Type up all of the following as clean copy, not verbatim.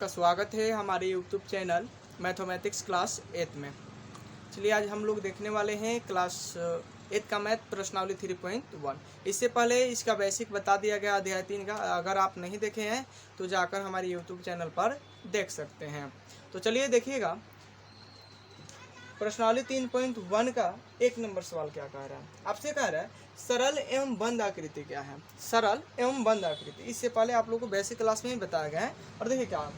का स्वागत है हमारे यूट्यूब चैनल मैथमेटिक्स क्लास 8 में। चलिए आज हम लोग देखने वाले हैं क्लास 8 का मैथ प्रश्नावली 3.1। इससे पहले इसका बेसिक बता दिया गया अध्याय 3 का। अगर आप नहीं देखे हैं तो जाकर हमारे यूट्यूब चैनल पर देख सकते हैं। तो चलिए देखिएगा प्रश्नावली 3.1 का 1 नंबर सवाल क्या कह रहा है। आपसे कह रहा है सरल एवं बंद आकृति क्या है। सरल एवं बंद आकृति इससे पहले आप लोगों को बेसिक क्लास में ही बताया गया है। और देखिए क्या,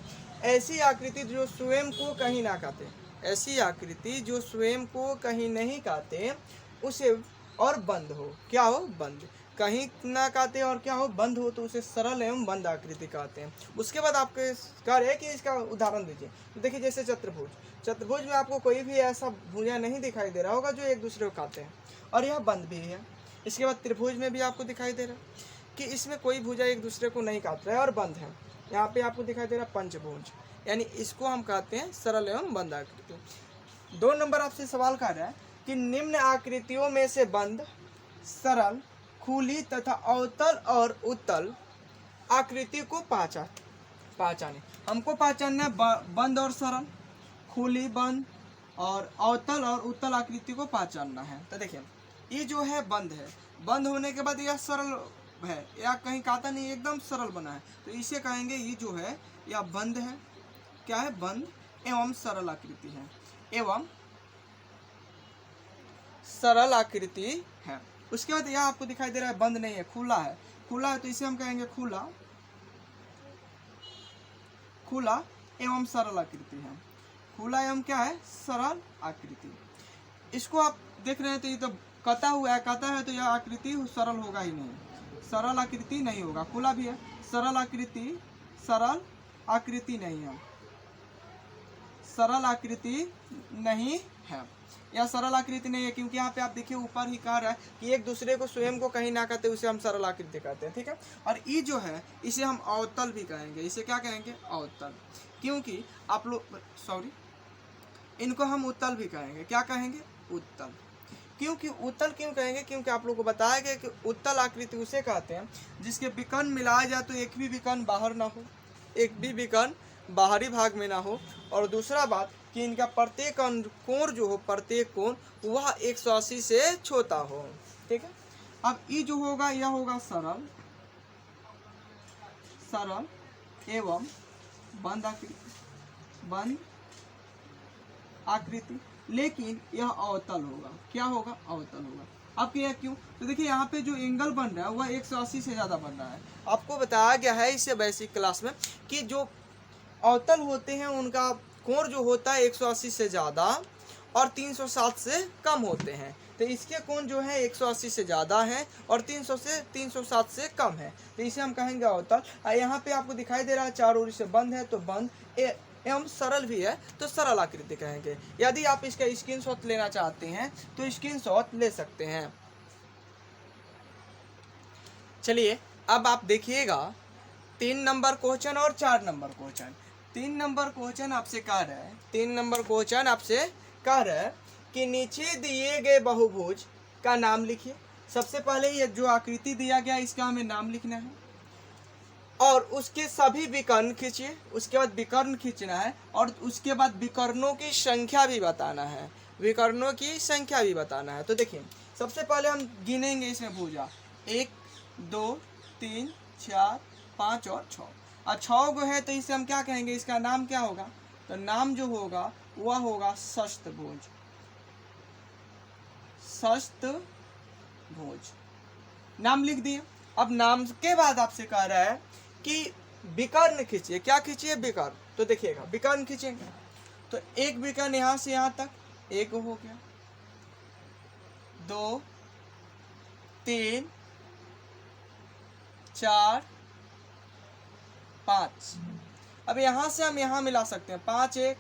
ऐसी आकृति जो स्वयं को कहीं ना काटे, ऐसी आकृति जो स्वयं को कहीं नहीं काटे उसे और बंद हो, क्या हो, बंद, कहीं ना काटे और क्या हो, बंद हो, तो उसे सरल एवं बंद आकृति कहते हैं। उसके बाद आपके कार्य है कि इसका उदाहरण दीजिए। तो देखिए जैसे चतुर्भुज, चतुर्भुज में आपको कोई भी ऐसा भुजा नहीं दिखाई दे रहा होगा जो एक दूसरे को काटे हैं, और यह बंद भी है। इसके बाद त्रिभुज में भी आपको दिखाई दे रहा है कि इसमें कोई भुजा एक दूसरे को नहीं काट रहा है और बंद है। यहाँ पे आपको दिखाई दे रहा है पंचभुज, यानी इसको हम कहते हैं सरल एवं बंद आकृति। 2 नंबर आपसे सवाल कर रहा है कि निम्न आकृतियों में से बंद, सरल, खुली तथा अवतल और उत्तल आकृति को पहचाने। हमको पहचानना है बंद और सरल, खुली, बंद और अवतल और उत्तल आकृति को पहचानना है। तो देखिए ये जो है बंद है, बंद होने के बाद यह सरल है, या कहीं काटा नहीं, एकदम सरल बना है, तो इसे कहेंगे ये जो है यह बंद है। क्या है, बंद एवं सरल आकृति है, एवं सरल आकृति है। उसके बाद यह आपको दिखाई दे रहा है बंद नहीं है, खुला है, खुला है, तो इसे हम कहेंगे खुला, खुला एवं सरल आकृति है। खुला एवं क्या है, सरल आकृति। इसको आप देख रहे हैं तो ये तो कटा हुआ है, कटा है तो यह आकृति सरल होगा ही नहीं, सरल आकृति नहीं होगा। खुला भी है, सरल आकृति, सरल आकृति नहीं है, सरल आकृति नहीं है, यह सरल आकृति नहीं है, क्योंकि यहाँ पे आप देखिए ऊपर ही कह रहा है कि एक दूसरे को स्वयं को कहीं ना कहते उसे हम सरल आकृति कहते हैं, ठीक है। और ये जो है इसे हम अवतल भी कहेंगे, इसे क्या कहेंगे, अवतल, क्योंकि आप लोग इनको हम उत्तल भी कहेंगे, क्या कहेंगे, उत्तल। क्योंकि उत्तल क्यों कहेंगे, क्योंकि आप लोग को बताया गया कि उत्तल आकृति उसे कहते हैं जिसके विकर्ण मिलाया जाए तो एक भी विकर्ण बाहर ना हो, एक भी विकर्ण बाहरी भाग में ना हो, और दूसरा बात कि इनका प्रत्येक कोण जो हो, प्रत्येक कोण वह 180 से छोटा हो, ठीक है। अब ये जो होगा यह होगा सरल, सरल एवं बंद आकृति, बंद आकृति, लेकिन यह अवतल होगा, क्या होगा, अवतल होगा। अब यह क्यों, तो देखिए यहाँ पे जो एंगल बन रहा है वह 180 से ज़्यादा बन रहा है। आपको बताया गया है इससे बेसिक क्लास में कि जो अवतल होते हैं उनका कोण जो होता है 180 से ज़्यादा और 360 से कम होते हैं, तो इसके कोण जो है 180 से ज़्यादा है और 360 से कम है, तो इसे हम कहेंगे अवतल। यहाँ पे आपको दिखाई दे रहा है चारों ओर से बंद है, तो बंद एवं सरल भी है तो सरल आकृति कहेंगे। यदि आप इसका स्क्रीनशॉट लेना चाहते हैं तो स्क्रीनशॉट ले सकते हैं। चलिए अब आप देखिएगा 3 नंबर क्वेश्चन और 4 नंबर क्वेश्चन। 3 नंबर क्वेश्चन आपसे कह रहा है, 3 नंबर क्वेश्चन आपसे कह रहा है कि नीचे दिए गए बहुभुज का नाम लिखिए। सबसे पहले ये जो आकृति दिया गया इसका हमें नाम लिखना है और उसके सभी विकर्ण खींचिए। उसके बाद विकर्ण खींचना है और उसके बाद विकर्णों की संख्या भी बताना है, विकर्णों की संख्या भी बताना है। तो देखिए सबसे पहले हम गिनेंगे इसमें भुजा 1 2 3 4 5 और 6, और 6 गो है तो इसे हम क्या कहेंगे, इसका नाम क्या होगा, तो नाम जो होगा वह होगा षष्ठभुज, षष्ठभुज, नाम लिख दिए। अब नाम के बाद आपसे कह रहा है कि विकर्ण खींचिए, क्या खींचिए, विकर्ण। तो देखिएगा विकर्ण खींचेंगे तो एक विकर्ण यहाँ से यहाँ तक, एक हो गया, 2 3 4 5। अब यहाँ से हम यहाँ मिला सकते हैं, 5 1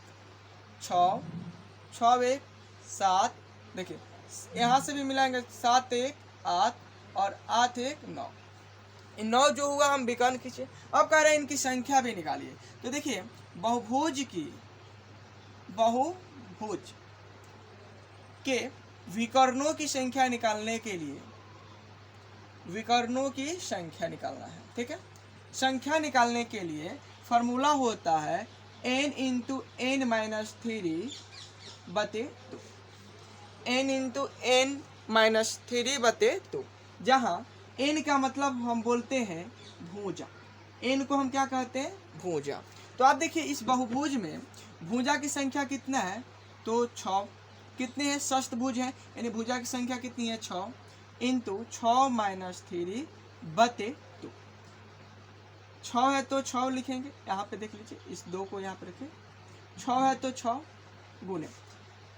6, 6 1 7, देखिए यहाँ से भी मिलाएंगे, 7 1 8 और 8 1 9, 9 जो हुआ हम विकर्ण खींचे। अब कह रहे हैं इनकी संख्या भी निकालिए। तो देखिए बहुभुज के विकर्णों की संख्या निकालने के लिए विकर्णों की संख्या निकालना है, ठीक है। संख्या निकालने के लिए फार्मूला होता है n into n minus 3/2, n into n minus 3/2, जहाँ n का मतलब हम बोलते हैं भुजा, n को हम क्या कहते हैं, भुजा। तो आप देखिए इस बहुभुज में भुजा की संख्या कितना है, तो 6, कितने हैं, षष्ठभुज है, यानी भुजा की संख्या कितनी है, 6 इंटू 6 माइनस 3/2, 6 है तो 6 लिखेंगे, यहाँ पे देख लीजिए, इस 2 को यहाँ पे रखें, 6 है तो 6 गुने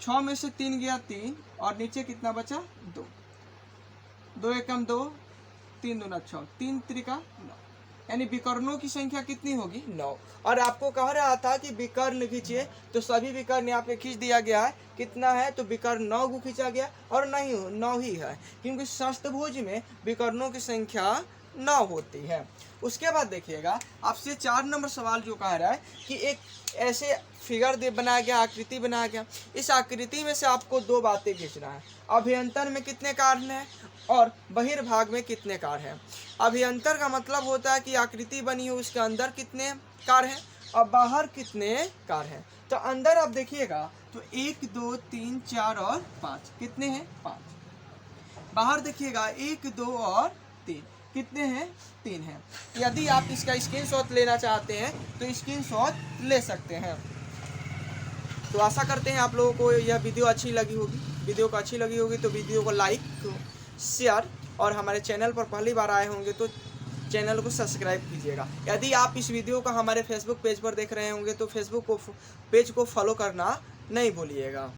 6 में से 3 गया 3, और नीचे कितना बचा, 2, 2 एकम 2, 3 दूना 6, 3 त्रिका 9, यानी विकर्णों की संख्या कितनी होगी, 9। और आपको कह रहा था कि विकर्ण खींचिए, तो सभी विकर्ण यहाँ पे खींच दिया गया है, कितना है, तो विकर्ण 9 को खींचा गया, और नहीं 9 ही है, क्योंकि षष्ठभुज में विकर्णों की संख्या 9 होती है। उसके बाद देखिएगा आपसे 4 नंबर सवाल जो कह रहा है कि एक ऐसे फिगर बनाया गया, आकृति बनाया गया, इस आकृति में से आपको 2 बातें खींचना है, अभ्यंतर में कितने कार्य हैं और बहिर्भाग में कितने कार्य हैं। अभ्यंतर का मतलब होता है कि आकृति बनी हो उसके अंदर कितने कार्य हैं और बाहर कितने कार्य हैं। तो अंदर आप देखिएगा तो 1 2 3 4 और 5, कितने हैं, 5। बाहर देखिएगा 1 2 और 3, कितने हैं, 3 हैं। यदि आप इसका स्क्रीनशॉट लेना चाहते हैं तो स्क्रीनशॉट ले सकते हैं। तो आशा करते हैं आप लोगों को यह वीडियो अच्छी लगी होगी। वीडियो को अच्छी लगी होगी तो वीडियो को लाइक, शेयर, और हमारे चैनल पर पहली बार आए होंगे तो चैनल को सब्सक्राइब कीजिएगा। यदि आप इस वीडियो को हमारे फेसबुक पेज पर देख रहे होंगे तो फेसबुक पेज को फॉलो करना नहीं भूलिएगा।